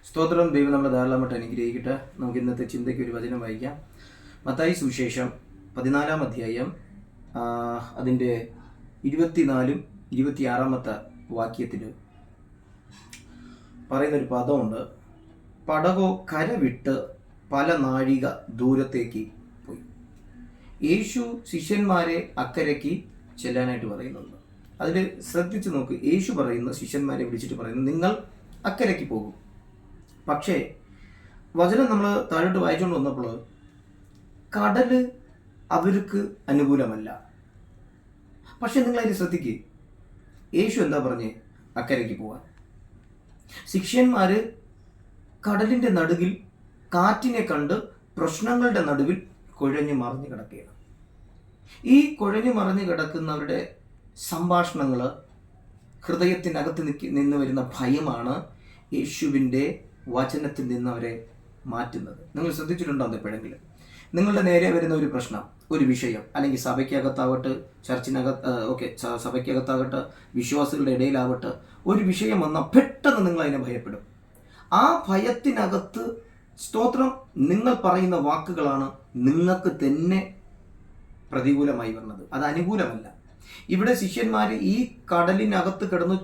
സ്തോത്രം. ദൈവം നമ്മളെ ധാരാളമായിട്ട് അനുഗ്രഹിക്കട്ടെ. നമുക്ക് ഇന്നത്തെ ചിന്തയ്ക്ക് ഒരു വചനം വായിക്കാം. മത്തായി സുവിശേഷം 14 അധ്യായം അതിൻ്റെ 24-26 വാക്യത്തിൽ പറയുന്നൊരു പദമുണ്ട്. പടകോ കരവിട്ട് പല നാഴിക ദൂരത്തേക്ക് പോയി. യേശു ശിഷ്യന്മാരെ അക്കരയ്ക്ക് ചെല്ലാനായിട്ട് പറയുന്നുണ്ട്. അതിൽ ശ്രദ്ധിച്ച് നോക്ക്. യേശു പറയുന്ന ശിഷ്യന്മാരെ വിളിച്ചിട്ട് പറയുന്നു, നിങ്ങൾ അക്കരയ്ക്ക് പോകും. പക്ഷേ വചനം നമ്മൾ താഴോട്ട് വായിച്ചുകൊണ്ട് വന്നപ്പോൾ കടല് അവർക്ക് അനുകൂലമല്ല. പക്ഷെ നിങ്ങൾ അതിൽ ശ്രദ്ധിക്കുക, യേശു എന്താ പറഞ്ഞേ? അക്കരയ്ക്ക് പോകാൻ. ശിഷ്യന്മാർ കടലിൻ്റെ നടുവിൽ കാറ്റിനെ കണ്ട് പ്രശ്നങ്ങളുടെ നടുവിൽ കുഴഞ്ഞു മറിഞ്ഞു കിടക്കുകയാണ്. ഈ കുഴഞ്ഞു മറിഞ്ഞു കിടക്കുന്നവരുടെ സംഭാഷണങ്ങൾ, ഹൃദയത്തിനകത്ത് നിന്ന് വരുന്ന ഭയമാണ് യേശുവിൻ്റെ വചനത്തിൽ നിന്ന് അവരെ മാറ്റുന്നത്. നിങ്ങൾ ശ്രദ്ധിച്ചിട്ടുണ്ടോ? എപ്പോഴെങ്കിലും നിങ്ങളുടെ നേരെ വരുന്ന ഒരു പ്രശ്നം, ഒരു വിഷയം, അല്ലെങ്കിൽ സഭയ്ക്കകത്താവട്ടെ, സഭയ്ക്കകത്താകട്ടെ, വിശ്വാസികളുടെ ഇടയിലാവട്ടെ, ഒരു വിഷയം വന്നാൽ പെട്ടെന്ന് നിങ്ങൾ അതിനെ ഭയപ്പെടും. ആ ഭയത്തിനകത്ത് സ്തോത്രം നിങ്ങൾ പറയുന്ന വാക്കുകളാണ് നിങ്ങൾക്ക് തന്നെ പ്രതികൂലമായി വരുന്നത്. അത് അനുകൂലമല്ല. ഇവിടെ ശിഷ്യന്മാർ ഈ കടലിനകത്ത് കിടന്ന്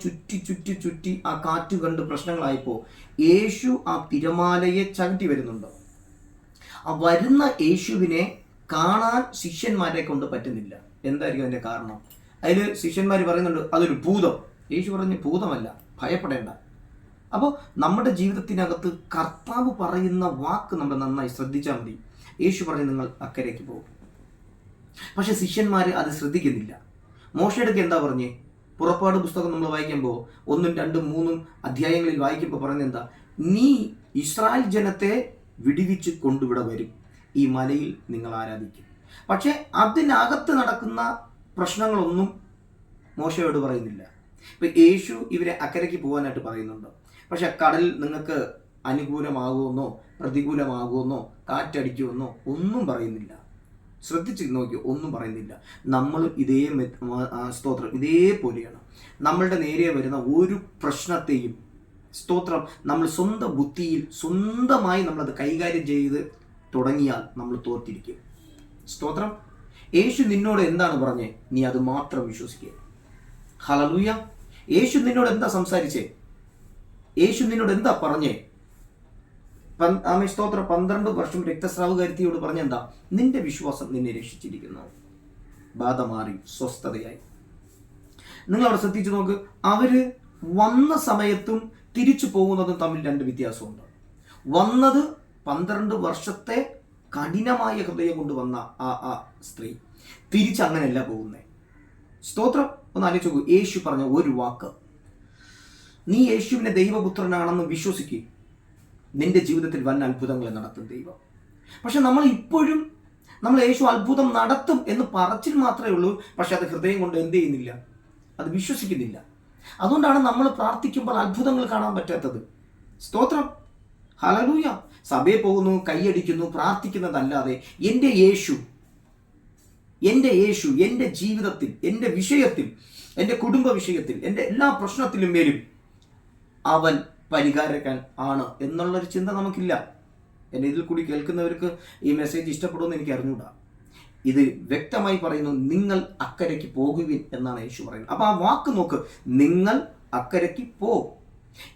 ചുറ്റി ആ കാറ്റ് കണ്ട് പ്രശ്നങ്ങളായപ്പോൾ യേശു ആ തിരമാലയെ ചവിട്ടി വരുന്നുണ്ട്. ആ വരുന്ന യേശുവിനെ കാണാൻ ശിഷ്യന്മാരെ കൊണ്ട് പറ്റുന്നില്ല. എന്തായിരിക്കും അതിൻ്റെ കാരണം? അതിൽ ശിഷ്യന്മാർ പറയുന്നുണ്ട്, അതൊരു ഭൂതം. യേശു പറഞ്ഞ്, ഭൂതമല്ല, ഭയപ്പെടേണ്ട. അപ്പോൾ നമ്മുടെ ജീവിതത്തിനകത്ത് കർത്താവ് പറയുന്ന വാക്ക് നമ്മൾ നന്നായി ശ്രദ്ധിച്ചാൽ മതി. യേശു പറഞ്ഞ് നിങ്ങൾ അക്കരയ്ക്ക് പോകും. പക്ഷെ ശിഷ്യന്മാർ അത് ശ്രദ്ധിക്കുന്നില്ല. മോശയുടെ എന്താ പറഞ്ഞേ? പുറപ്പാട് പുസ്തകം നമ്മൾ വായിക്കുമ്പോൾ 1, 2, 3 അധ്യായങ്ങളിൽ വായിക്കുമ്പോൾ പറയുന്നത് എന്താ? നീ ഇസ്രായേൽ ജനത്തെ വിടുവിച്ച് കൊണ്ടുവിടെ വരും, ഈ മലയിൽ നിങ്ങൾ ആരാധിക്കും. പക്ഷെ അതിനകത്ത് നടക്കുന്ന പ്രശ്നങ്ങളൊന്നും മോശയോട് പറയുന്നില്ല. ഇപ്പം യേശു ഇവരെ അക്കരയ്ക്ക് പോകാനായിട്ട് പറയുന്നുണ്ട്. പക്ഷെ കടൽ നിങ്ങൾക്ക് അനുകൂലമാകുമെന്നോ പ്രതികൂലമാകുമെന്നോ കാറ്റടിക്കുമെന്നോ ഒന്നും പറയുന്നില്ല. ശ്രദ്ധിച്ച് നോക്കി, ഒന്നും പറയുന്നില്ല. നമ്മൾ സ്തോത്രം ഇതേപോലെയാണ്. നമ്മളുടെ നേരെ വരുന്ന ഒരു പ്രശ്നത്തെയും സ്തോത്രം നമ്മൾ സ്വന്തം ബുദ്ധിയിൽ സ്വന്തമായി നമ്മളത് കൈകാര്യം ചെയ്ത് തുടങ്ങിയാൽ നമ്മൾ തോറ്റിരിക്കും. സ്തോത്രം. യേശു നിന്നോട് എന്താണ് പറഞ്ഞേ? നീ അത് മാത്രം വിശ്വസിക്കുക. ഹല്ലേലൂയ. യേശു നിന്നോട് എന്താ സംസാരിച്ചേ? യേശു നിന്നോട് എന്താ പറഞ്ഞേ? സ്തോത്രം. 12 വർഷം രക്തസ്രാവകാരിയോട് പറഞ്ഞെന്താ? നിന്റെ വിശ്വാസം നിന്നെ രക്ഷിച്ചിരിക്കുന്നു, ബാധ മാറി, സ്വസ്ഥതയായി. നിങ്ങൾ അവിടെ ശ്രദ്ധിച്ചു നോക്ക്. അവര് വന്ന സമയത്തും തിരിച്ചു പോകുന്നതും തമ്മിൽ 2 വ്യത്യാസമുണ്ട്. വന്നത് 12 വർഷത്തെ കഠിനമായ ഹൃദയം കൊണ്ട് വന്ന ആ സ്ത്രീ തിരിച്ചങ്ങനെയല്ല പോകുന്നേ. സ്തോത്രം. ഒന്ന് ആലോചിച്ച് നോക്കൂ. യേശു പറഞ്ഞ ഒരു വാക്ക്, നീ യേശുവിനെ ദൈവപുത്രനാണെന്ന് വിശ്വസിക്കുക, നിന്റെ ജീവിതത്തിൽ വൻ അത്ഭുതങ്ങൾ നടത്തും ദൈവം. പക്ഷെ നമ്മൾ ഇപ്പോഴും യേശു അത്ഭുതം നടത്തും എന്ന് പറച്ചിൽ മാത്രമേ ഉള്ളൂ. പക്ഷെ അത് ഹൃദയം കൊണ്ട് എന്ത് ചെയ്യുന്നില്ല, അത് വിശ്വസിക്കുന്നില്ല. അതുകൊണ്ടാണ് നമ്മൾ പ്രാർത്ഥിക്കുമ്പോൾ അത്ഭുതങ്ങൾ കാണാൻ പറ്റാത്തത്. സ്തോത്രം. ഹല്ലേലൂയ. സഭയിൽ പോകുന്നു, കൈയടിക്കുന്നു, പ്രാർത്ഥിക്കുന്നതല്ലാതെ എൻ്റെ യേശു എൻ്റെ ജീവിതത്തിൽ, എൻ്റെ വിഷയത്തിൽ, എൻ്റെ കുടുംബ വിഷയത്തിൽ, എൻ്റെ എല്ലാ പ്രശ്നത്തിലും വരും, അവൻ പരിഹാരക്കാൻ ആണ് എന്നുള്ളൊരു ചിന്ത നമുക്കില്ല. എൻ്റെ ഇതിൽ കൂടി കേൾക്കുന്നവർക്ക് ഈ മെസ്സേജ് ഇഷ്ടപ്പെടുമെന്ന് എനിക്ക് അറിഞ്ഞൂടാ. ഇത് വ്യക്തമായി പറയുന്നു, നിങ്ങൾ അക്കരയ്ക്ക് പോകുവിൻ എന്നാണ് യേശു പറയുന്നത്. അപ്പോൾ ആ വാക്ക് നോക്ക്, നിങ്ങൾ അക്കരയ്ക്ക് പോകും.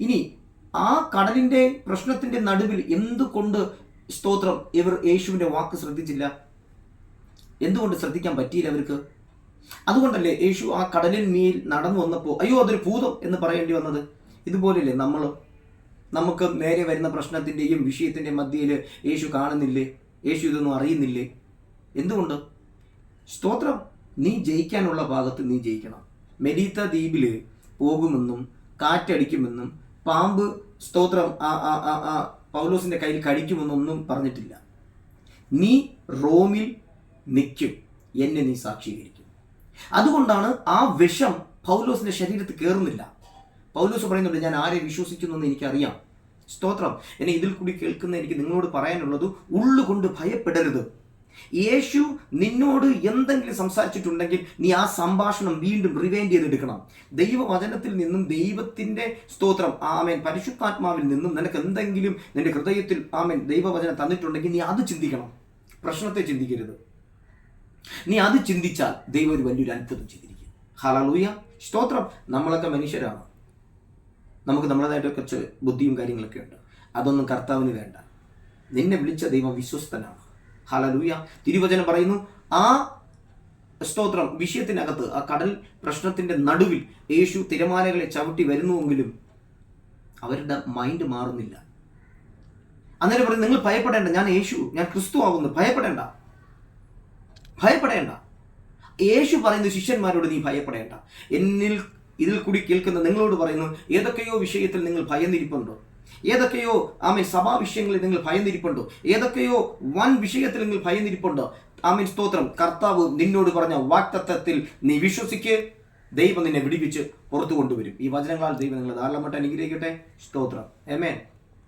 ഇനി ആ കടലിൻ്റെ പ്രശ്നത്തിൻ്റെ നടുവിൽ എന്തുകൊണ്ട് സ്തോത്രം ഇവർ യേശുവിൻ്റെ വാക്ക് ശ്രദ്ധിച്ചില്ല? എന്തുകൊണ്ട് ശ്രദ്ധിക്കാൻ പറ്റിയില്ല അവർക്ക്? അതുകൊണ്ടല്ലേ യേശു ആ കടലിൻ മീൽ നടന്നു വന്നപ്പോൾ അയ്യോ അതൊരു ഭൂതം എന്ന് പറയേണ്ടി വന്നത്? ഇതുപോലെയല്ലേ നമുക്ക് നേരെ വരുന്ന പ്രശ്നത്തിൻ്റെയും വിഷയത്തിൻ്റെ മധ്യയിൽ യേശു കാണുന്നില്ലേ? യേശു ഇതൊന്നും അറിയുന്നില്ലേ? എന്തുകൊണ്ട്? സ്തോത്രം. നീ ജയിക്കാനുള്ള ഭാഗത്ത് നീ ജയിക്കണം. മെലീത്ത ദ്വീപിൽ പോകുമെന്നും കാറ്റടിക്കുമെന്നും പാമ്പ് സ്തോത്രം പൗലോസിൻ്റെ കയ്യിൽ കടിക്കുമെന്നൊന്നും പറഞ്ഞിട്ടില്ല. നീ റോമിൽ നിൽക്കും, എന്നെ നീ സാക്ഷീകരിക്കും. അതുകൊണ്ടാണ് ആ വിഷം പൗലോസിൻ്റെ ശരീരത്തിൽ കയറുന്നില്ല. പൗലോസ് പറയുന്നുണ്ട്, ഞാൻ ആരെ വിശ്വസിക്കുന്നു എന്ന് എനിക്കറിയാം. സ്തോത്രം. എന്നെ ഇതിൽ കൂടി കേൾക്കുന്ന എനിക്ക് നിങ്ങളോട് പറയാനുള്ളത്, ഉള്ളുകൊണ്ട് ഭയപ്പെടരുത്. യേശു നിന്നോട് എന്തെങ്കിലും സംസാരിച്ചിട്ടുണ്ടെങ്കിൽ നീ ആ സംഭാഷണം വീണ്ടും റിവൈൻഡ് ചെയ്തെടുക്കണം. ദൈവവചനത്തിൽ നിന്നും, ദൈവത്തിൻ്റെ സ്തോത്രം ആമേൻ, പരിശുദ്ധാത്മാവിൽ നിന്നും നിനക്ക് എന്തെങ്കിലും നിന്റെ ഹൃദയത്തിൽ ആമേൻ ദൈവവചനം തന്നിട്ടുണ്ടെങ്കിൽ നീ അത് ചിന്തിക്കണം. പ്രശ്നത്തെ ചിന്തിക്കരുത്. നീ അത് ചിന്തിച്ചാൽ ദൈവം ഒരു വലിയൊരു അത്ഭുതം ചെയ്തിരിക്കും. ഹല്ലേലൂയ, സ്തോത്രം. നമ്മളൊക്കെ മനുഷ്യരാണ്, നമുക്ക് നമ്മളതായിട്ട് കുറച്ച് ബുദ്ധിയും കാര്യങ്ങളൊക്കെ ഉണ്ട്. അതൊന്നും കർത്താവിന് വേണ്ട. നിന്നെ വിളിച്ച ദൈവം വിശ്വസ്തനാണ്. ഹല്ലേലൂയ. തിരുവചനം പറയുന്നു, ആ സ്തോത്രം വിഷയത്തിനകത്ത്, ആ കടൽ പ്രശ്നത്തിൻ്റെ നടുവിൽ യേശു തിരമാലകളെ ചവിട്ടി വരുന്നുവെങ്കിലും അവരുടെ മൈൻഡ് മാറുന്നില്ല. അന്നേരം പറയും, നിങ്ങൾ ഭയപ്പെടേണ്ട, ഞാൻ യേശു, ഞാൻ ക്രിസ്തു ആകുന്നു, ഭയപ്പെടേണ്ട. യേശു പറയുന്ന ശിഷ്യന്മാരോട് നീ ഭയപ്പെടേണ്ട. ഇതിൽ കൂടി കേൾക്കുന്ന നിങ്ങളോട് പറയുന്നു, ഏതൊക്കെയോ വിഷയത്തിൽ നിങ്ങൾ ഭയന്നിരിപ്പുണ്ടോ, ഏതൊക്കെയോ ആമേൻ സഭാ വിഷയങ്ങളിൽ നിങ്ങൾ ഭയന്നിരിപ്പുണ്ടോ, ഏതൊക്കെയോ വൻ വിഷയത്തിൽ നിങ്ങൾ ഭയന്നിരിപ്പുണ്ടോ, ആമേൻ സ്തോത്രം. കർത്താവ് നിന്നോട് പറഞ്ഞ വാഗ്ദത്തത്തിൽ നീ വിശ്വസിക്ക്, ദൈവം നിന്നെ വിടിവിച്ച് പുറത്തു കൊണ്ടുവരും. ഈ വചനങ്ങളാൽ ദൈവം നിങ്ങളെ ധാരാളമായിട്ട് അനുഗ്രഹിക്കട്ടെ. സ്തോത്രം. ആമേൻ.